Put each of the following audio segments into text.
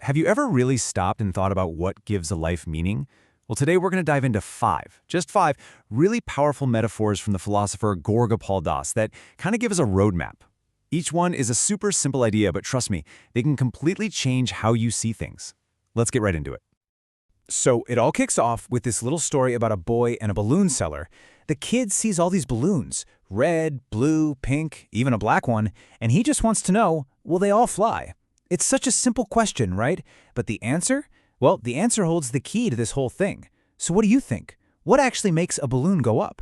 have you ever really stopped and thought about what gives a life meaning? Well, today we're going to dive into just five, really powerful metaphors from the philosopher Gaur Gopal that kind of give us a roadmap. Each one is a super simple idea, but trust me, they can completely change how you see things. Let's get right into it. So it all kicks off with this little story about a boy and a balloon seller. The kid sees all these balloons, red, blue, pink, even a black one, and he just wants to know, will they all fly? It's such a simple question, right? But the answer? Well, the answer holds the key to this whole thing. So what do you think? What actually makes a balloon go up?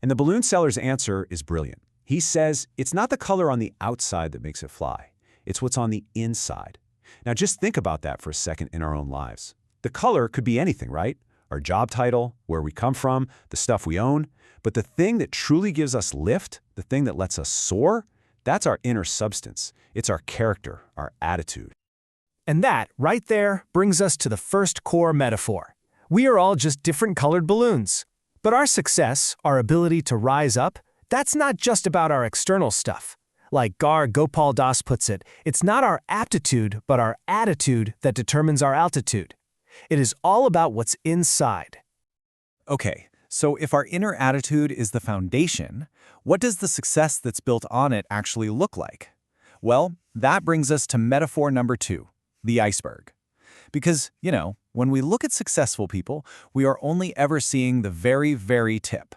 And the balloon seller's answer is brilliant. He says it's not the color on the outside that makes it fly. It's what's on the inside. Now just think about that for a second in our own lives. The color could be anything, right? Our job title, where we come from, the stuff we own. But the thing that truly gives us lift, the thing that lets us soar, that's our inner substance. It's our character, our attitude. And that, right there, brings us to the first core metaphor. We are all just different colored balloons. But our success, our ability to rise up, that's not just about our external stuff. Like Gaur Gopal puts it, it's not our aptitude, but our attitude that determines our altitude. It is all about what's inside. Okay, so if our inner attitude is the foundation, what does the success that's built on it actually look like? Well, that brings us to metaphor number 2, the iceberg. Because, when we look at successful people, we are only ever seeing the very, very tip.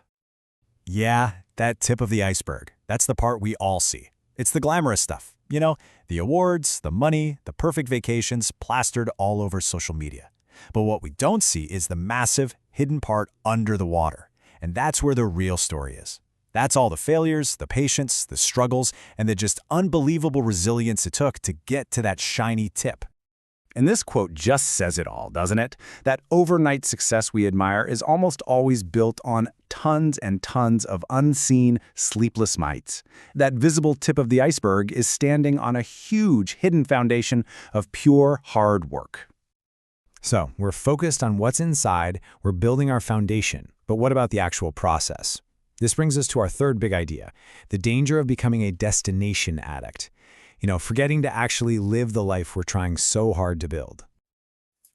Yeah, that tip of the iceberg. That's the part we all see. It's the glamorous stuff. The awards, the money, the perfect vacations plastered all over social media. But what we don't see is the massive, hidden part under the water. And that's where the real story is. That's all the failures, the patience, the struggles, and the just unbelievable resilience it took to get to that shiny tip. And this quote just says it all, doesn't it? That overnight success we admire is almost always built on tons and tons of unseen, sleepless nights. That visible tip of the iceberg is standing on a huge hidden foundation of pure hard work. So, we're focused on what's inside, we're building our foundation. But what about the actual process? This brings us to our third big idea, the danger of becoming a destination addict. Forgetting to actually live the life we're trying so hard to build.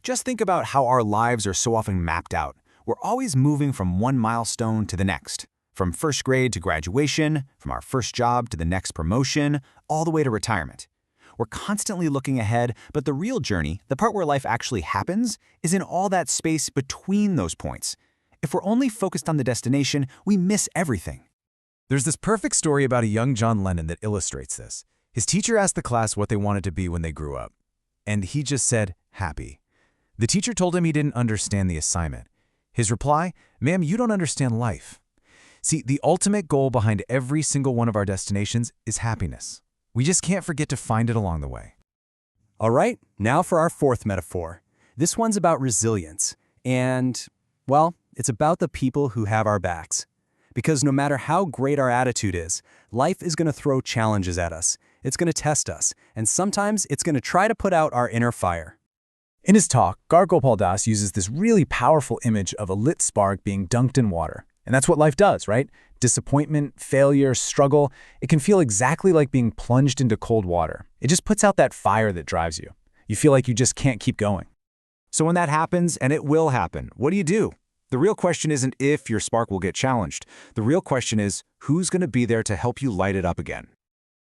Just think about how our lives are so often mapped out. We're always moving from one milestone to the next. From first grade to graduation, from our first job to the next promotion, all the way to retirement. We're constantly looking ahead, but the real journey, the part where life actually happens, is in all that space between those points. If we're only focused on the destination, we miss everything. There's this perfect story about a young John Lennon that illustrates this. His teacher asked the class what they wanted to be when they grew up, and he just said, happy. The teacher told him he didn't understand the assignment. His reply, ma'am, you don't understand life. See, the ultimate goal behind every single one of our destinations is happiness. We just can't forget to find it along the way. All right, now for our fourth metaphor. This one's about resilience. And, well, it's about the people who have our backs. Because no matter how great our attitude is, life is going to throw challenges at us. It's going to test us. And sometimes it's going to try to put out our inner fire. In his talk, Gaur Gopal uses this really powerful image of a lit spark being dunked in water. And that's what life does, right? Disappointment, failure, struggle, it can feel exactly like being plunged into cold water. It just puts out that fire that drives you. You feel like you just can't keep going. So when that happens, and it will happen, what do? The real question isn't if your spark will get challenged. The real question is, who's going to be there to help you light it up again?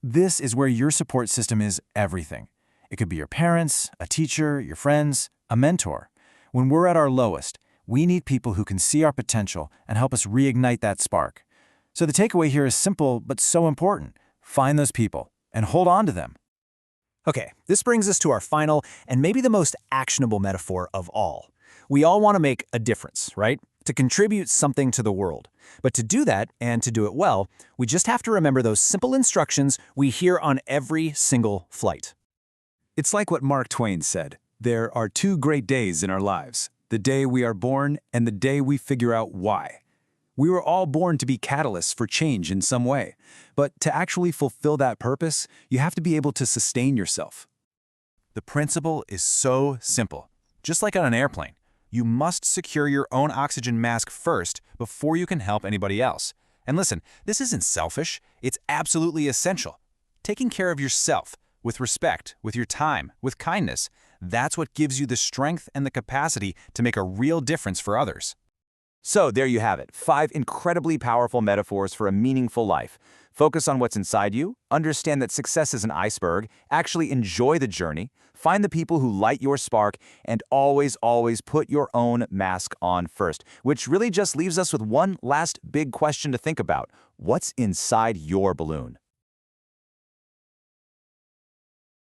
This is where your support system is everything. It could be your parents, a teacher, your friends, a mentor. When we're at our lowest, we need people who can see our potential and help us reignite that spark. So the takeaway here is simple but so important. Find those people and hold on to them. Okay, this brings us to our final and maybe the most actionable metaphor of all. We all want to make a difference, right? To contribute something to the world. But to do that, and to do it well, we just have to remember those simple instructions we hear on every single flight. It's like what Mark Twain said, there are 2 great days in our lives, the day we are born and the day we figure out why. We were all born to be catalysts for change in some way, but to actually fulfill that purpose, you have to be able to sustain yourself. The principle is so simple. Just like on an airplane, you must secure your own oxygen mask first before you can help anybody else. And listen, this isn't selfish, it's absolutely essential. Taking care of yourself, with respect, with your time, with kindness, That's what gives you the strength and the capacity to make a real difference for others. So there you have it, 5 incredibly powerful metaphors for a meaningful life. Focus on what's inside you, understand that success is an iceberg, actually enjoy the journey, find the people who light your spark, and always, always put your own mask on first. Which really just leaves us with one last big question to think about. What's inside your balloon?